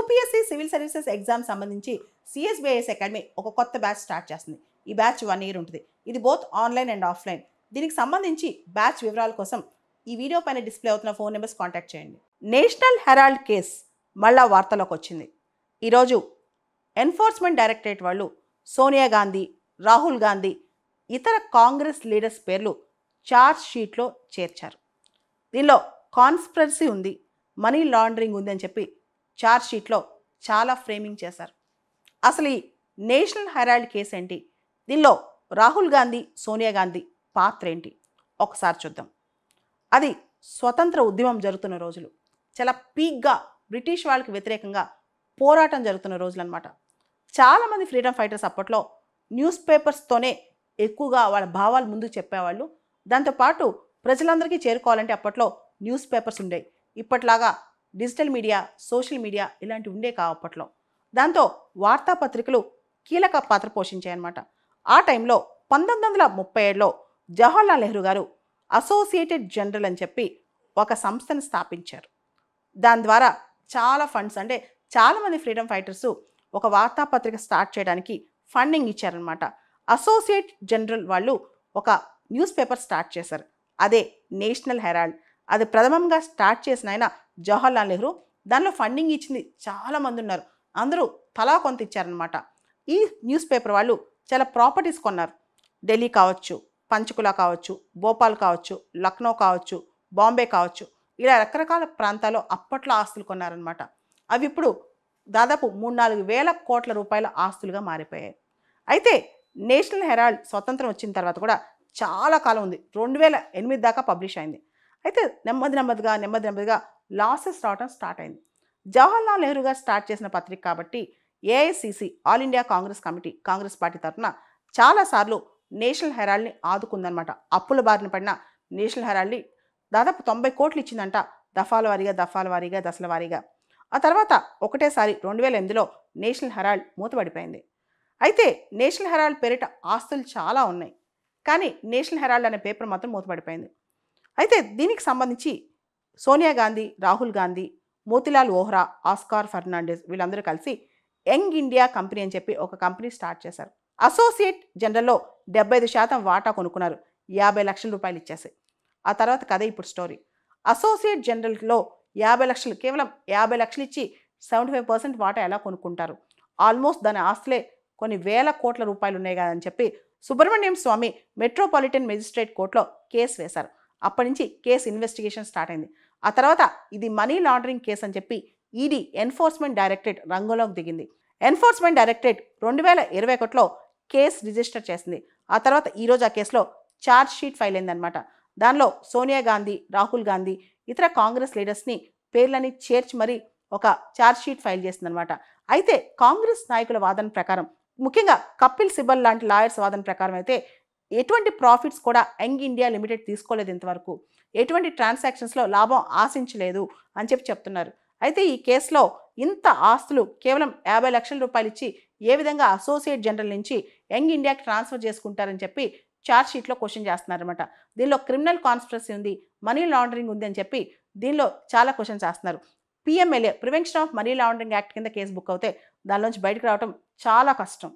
UPSC civil services exam సంబంధించి CSBIS academy ఒక కొత్త బ్యాచ్ స్టార్ట్ చేస్తుంది. ఈ బ్యాచ్ 1 ఇయర్ ఉంటుంది. ఇది బోత్ ఆన్లైన్ అండ్ ఆఫ్లైన్. దీనికి సంబంధించి బ్యాచ్ వివరాల కోసం ఈ వీడియో పైన డిస్ప్లే అవుతున్న ఫోన్ నెంబర్స్ కాంటాక్ట్ చేయండి. నేషనల్ హెరాల్డ్ కేస్ మళ్ళా వార్తలోకి వచ్చింది. ఈరోజు ఎన్ఫోర్స్మెంట్ డైరెక్టరేట్ వాళ్ళు సోనియా గాంధీ, రాహుల్ గాంధీ, ఇతర కాంగ్రెస్ లీడర్స్ పేర్లు ఛార్జ్ షీట్లో చేర్చారు. దీనిలో కాన్స్పిరసీ ఉంది, మనీ లాండరింగ్ ఉంది అని చెప్పి ఛార్జ్ షీట్లో చాలా ఫ్రేమింగ్ చేశారు. అసలు ఈ నేషనల్ హెరాల్డ్ కేసు ఏంటి, దీనిలో రాహుల్ గాంధీ, సోనియా గాంధీ పాత్ర ఏంటి ఒకసారి చూద్దాం. అది స్వతంత్ర ఉద్యమం జరుగుతున్న రోజులు, చాలా పీక్గా బ్రిటిష్ వాళ్ళకి వ్యతిరేకంగా పోరాటం జరుగుతున్న రోజులు అనమాట. చాలామంది ఫ్రీడమ్ ఫైటర్స్ అప్పట్లో న్యూస్ పేపర్స్తోనే ఎక్కువగా వాళ్ళ భావాలు ముందుకు చెప్పేవాళ్ళు. దాంతోపాటు ప్రజలందరికీ చేరుకోవాలంటే అప్పట్లో న్యూస్ పేపర్స్ ఉండేవి. ఇప్పట్లాగా డిజిటల్ మీడియా, సోషల్ మీడియా ఇలాంటివి ఉండే కావు అప్పట్లో. దాంతో వార్తాపత్రికలు కీలక పాత్ర పోషించాయన్నమాట. ఆ టైంలో 1937లో జవహర్లాల్ నెహ్రూ గారు అసోసియేటెడ్ జర్నల్ అని చెప్పి ఒక సంస్థను స్థాపించారు. దాని ద్వారా చాలా ఫండ్స్, అంటే చాలామంది ఫ్రీడమ్ ఫైటర్స్ ఒక వార్తాపత్రిక స్టార్ట్ చేయడానికి ఫండింగ్ ఇచ్చారనమాట. అసోసియేట్ జర్నల్ వాళ్ళు ఒక న్యూస్ పేపర్ స్టార్ట్ చేశారు, అదే నేషనల్ హెరాల్డ్. అది ప్రథమంగా స్టార్ట్ చేసిన ఆయన జవహర్లాల్ నెహ్రూ. దానిలో ఫండింగ్ ఇచ్చింది చాలామంది ఉన్నారు, అందరూ తలా కొంత ఇచ్చారనమాట. ఈ న్యూస్ పేపర్ వాళ్ళు చాలా ప్రాపర్టీస్ కొన్నారు. ఢిల్లీ కావచ్చు, పంచకులా కావచ్చు, భోపాల్ కావచ్చు, లక్నో కావచ్చు, బాంబే కావచ్చు, ఇలా రకరకాల ప్రాంతాల్లో అప్పట్లో ఆస్తులు కొన్నారనమాట. అవి ఇప్పుడు దాదాపు 3-4 వేల కోట్ల రూపాయల ఆస్తులుగా మారిపోయాయి. అయితే నేషనల్ హెరాల్డ్ స్వతంత్రం వచ్చిన తర్వాత కూడా చాలా కాలం ఉంది, 2008 దాకా పబ్లిష్ అయింది. అయితే నెమ్మదిగా లాసెస్ రావడం స్టార్ట్ అయింది. జవహర్లాల్ నెహ్రూ గారు స్టార్ట్ చేసిన పత్రిక కాబట్టి AICC, all India Congress committee, Congress party తరఫున చాలాసార్లు నేషనల్ హెరాల్డ్ని ఆదుకుందనమాట. అప్పుల బారిన పడిన నేషనల్ హెరాల్డ్ని దాదాపు 90 కోట్లు ఇచ్చిందంట, దశల వారీగా. ఆ తర్వాత ఒకటేసారి 2008లో నేషనల్ హెరాల్డ్ మూతపడిపోయింది. అయితే నేషనల్ హెరాల్డ్ పేరిట ఆస్తులు చాలా ఉన్నాయి, కానీ నేషనల్ హెరాల్డ్ అనే పేపర్ మాత్రం మూతపడిపోయింది. అయితే దీనికి సంబంధించి సోనియా గాంధీ, రాహుల్ గాంధీ, మోతిలాల్ వోహ్రా, ఆస్కార్ ఫెర్నాండెస్ వీళ్ళందరూ కలిసి యంగ్ ఇండియా కంపెనీ అని చెప్పి ఒక కంపెనీ స్టార్ట్ చేశారు. అసోసియేట్ జర్నల్లో 75% వాటా కొనుక్కున్నారు, 50 లక్షల రూపాయలు ఇచ్చేసి. ఆ తర్వాత కథే ఇప్పుడు స్టోరీ. అసోసియేట్ జర్నల్లో 50 లక్షలు, కేవలం 50 లక్షలు ఇచ్చి 75% వాటా ఎలా కొనుక్కుంటారు? ఆల్మోస్ట్ దాని ఆస్తులే కొన్ని వేల కోట్ల రూపాయలు ఉన్నాయి కదా అని చెప్పి సుబ్రహ్మణ్యం స్వామి మెట్రోపాలిటన్ మెజిస్ట్రేట్ కోర్టులో కేసు వేశారు. అప్పటి నుంచి కేసు ఇన్వెస్టిగేషన్ స్టార్ట్ అయింది. ఆ తర్వాత ఇది మనీ లాండరింగ్ కేసు అని చెప్పి ఈడీ, ఎన్ఫోర్స్మెంట్ డైరెక్టరేట్ రంగంలోకి దిగింది. ఎన్ఫోర్స్మెంట్ డైరెక్టరేట్ 2021లో కేసు రిజిస్టర్ చేసింది. ఆ తర్వాత ఈరోజు ఆ కేసులో ఛార్జ్ షీట్ ఫైల్ అయిందనమాట. దానిలో సోనియా గాంధీ, రాహుల్ గాంధీ, ఇతర కాంగ్రెస్ లీడర్స్ని పేర్లని చేర్చి మరీ ఒక ఛార్జ్ షీట్ ఫైల్ చేసిందనమాట. అయితే కాంగ్రెస్ నాయకుల వాదన ప్రకారం, ముఖ్యంగా కపిల్ సిబల్ లాంటి లాయర్స్ వాదన ప్రకారం అయితే ఎటువంటి ప్రాఫిట్స్ కూడా యంగ్ ఇండియా లిమిటెడ్ తీసుకోలేదు, ఇంతవరకు ఎటువంటి ట్రాన్సాక్షన్స్లో లాభం ఆశించలేదు అని చెప్పి చెప్తున్నారు. అయితే ఈ కేసులో ఇంత ఆస్తులు కేవలం 50 లక్షల రూపాయలు ఇచ్చి ఏ విధంగా అసోసియేట్ జర్నల్ నుంచి యంగ్ ఇండియాకి ట్రాన్స్ఫర్ చేసుకుంటారని చెప్పి ఛార్జ్ షీట్లో క్వశ్చన్ చేస్తున్నారనమాట. దీనిలో క్రిమినల్ కాన్స్పిరసీ ఉంది, మనీ లాండరింగ్ ఉంది అని చెప్పి దీనిలో చాలా క్వశ్చన్స్ చేస్తున్నారు. PMLA, prevention of money laundering act కింద కేసు బుక్ అవుతే దానిలోంచి బయటకు రావడం చాలా కష్టం.